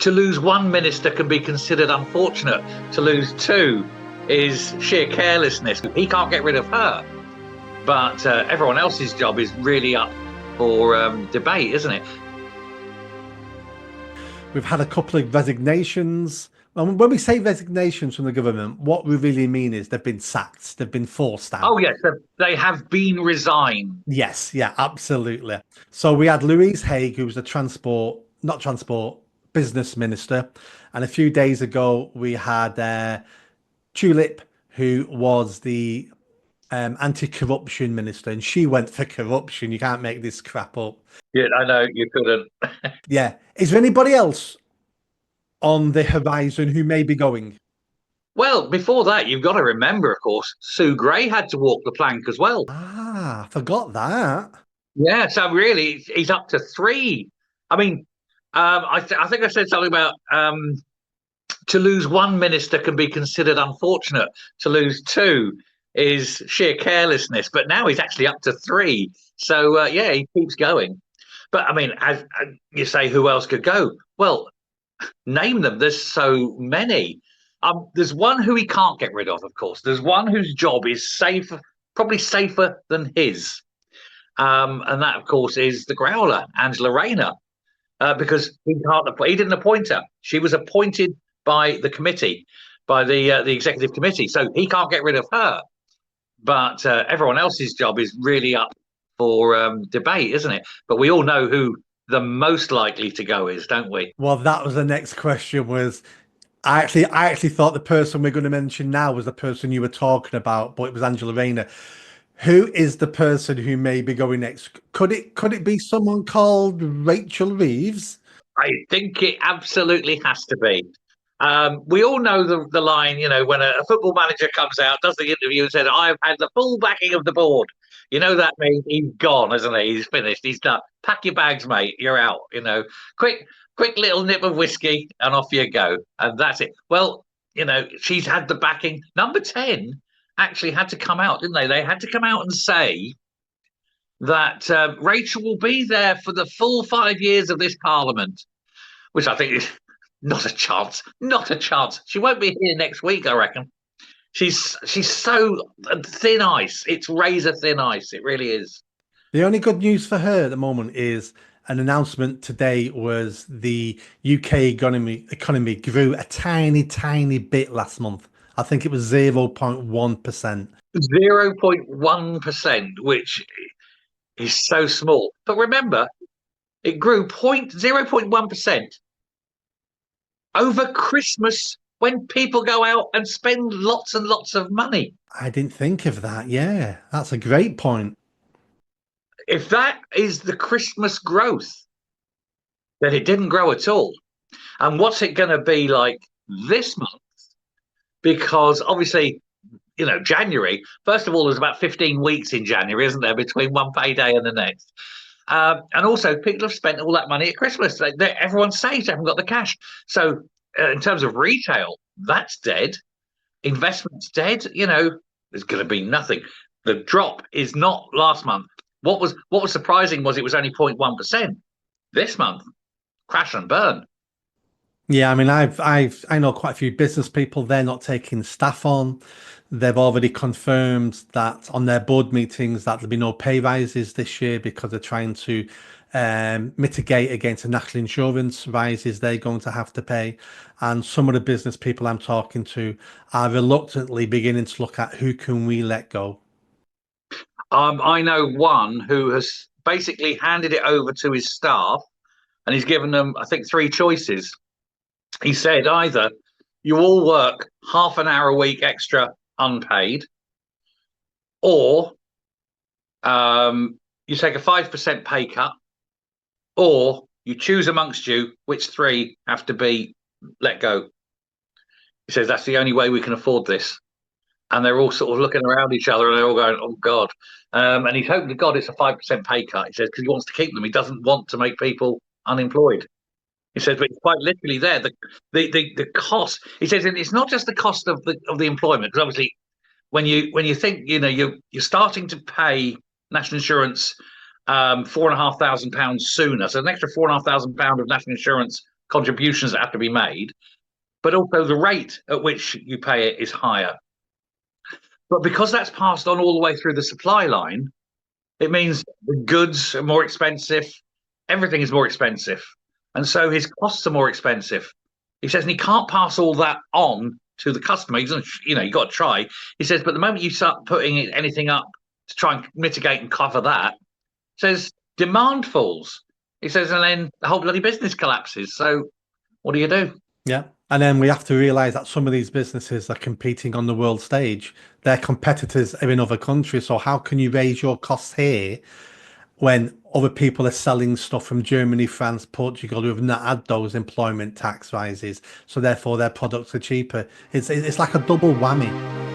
To lose one minister can be considered unfortunate. To lose two is sheer carelessness. He can't get rid of her, but everyone else's job is really up for debate, isn't it? We've had a couple of resignations. And when we say resignations from the government, what we really mean is they've been sacked, they've been forced out. Oh, yes, they have been resigned. Yes, yeah, absolutely. So we had Louise Haigh, who was the not transport, business minister. And a few days ago, we had Tulip, who was the anti-corruption minister, and she went for corruption. You can't make this crap up. Yeah, I know you couldn't. Yeah. Is there anybody else on the horizon who may be going? Well, before that, you've got to remember, of course, Sue Gray had to walk the plank as well. Ah, forgot that. Yeah, so really, he's up to three. I mean, I think I said something about to lose one minister can be considered unfortunate. To lose two is sheer carelessness. But now he's actually up to three. So yeah, he keeps going. But I mean, as you say, who else could go? Well, name them. There's so many. There's one who he can't get rid of course. There's one whose job is safe, probably safer than his. And that, of course, is the growler, Angela Rayner, because he didn't appoint her. She was appointed by the committee, by the executive committee. So he can't get rid of her. But everyone else's job is really up for debate, isn't it? But we all know who the most likely to go is, don't we? Well, that was the next question. Was I actually thought the person we're going to mention now was the person you were talking about, but it was Angela Rayner. Who is the person who may be going next? Could it be someone called Rachel Reeves? I think it absolutely has to be. We all know the line, when a football manager comes out, does the interview and says, I've had the full backing of the board. You know that means he's gone, isn't he? He's finished. He's done. Pack your bags, mate. You're out. Quick little nip of whiskey and off you go. And that's it. Well, she's had the backing. Number 10 actually had to come out, didn't they? They had to come out and say that Rachel will be there for the full 5 years of this parliament, which I think is not a chance. Not a chance. She won't be here next week, I reckon. She's so thin ice. It's razor thin ice. It really is. The only good news for her at the moment is an announcement today was the UK economy grew a tiny bit last month. I think it was 0.1%. 0.1%, which is so small. But remember, it grew 0.1% over Christmas when people go out and spend lots and lots of money. I didn't think of that. Yeah, that's a great point. If that is the Christmas growth, then it didn't grow at all. And what's it going to be like this month? Because obviously, January, first of all, there's about 15 weeks in January, isn't there, between one payday and the next? And also, people have spent all that money at Christmas. Everyone's saved, they haven't got the cash. So in terms of retail, that's dead. Investment's dead. There's going to be nothing. The drop is not last month. What was surprising was it was only 0.1%. This month, crash and burn. Yeah, I mean, I know quite a few business people. They're not taking staff on. They've already confirmed that on their board meetings that there'll be no pay rises this year because they're trying to mitigate against the national insurance rises they're going to have to pay. And some of the business people I'm talking to are reluctantly beginning to look at who can we let go. I know one who has basically handed it over to his staff, and he's given them, I think, three choices. He said either you all work half an hour a week extra unpaid, or you take a 5% pay cut, or you choose amongst you which three have to be let go. He says that's the only way we can afford this. And they're all sort of looking around each other and they're all going, oh, God. And he's hoping to God it's a 5% pay cut, he says, because he wants to keep them. He doesn't want to make people unemployed. He says, but it's quite literally there. The cost, he says, and it's not just the cost of the employment, because obviously when you think, you're starting to pay national insurance £4,500 sooner. So an extra £4,500 of national insurance contributions that have to be made, but also the rate at which you pay it is higher. But because that's passed on all the way through the supply line, it means the goods are more expensive, everything is more expensive. And so his costs are more expensive. He says, and he can't pass all that on to the customer. He doesn't, you got to try. He says, but the moment you start putting anything up to try and mitigate and cover that, says demand falls. He says, and then the whole bloody business collapses. So what do you do? Yeah. And then we have to realize that some of these businesses are competing on the world stage. Their competitors are in other countries. So how can you raise your costs here when other people are selling stuff from Germany, France, Portugal who have not had those employment tax rises? So therefore their products are cheaper. It's like a double whammy.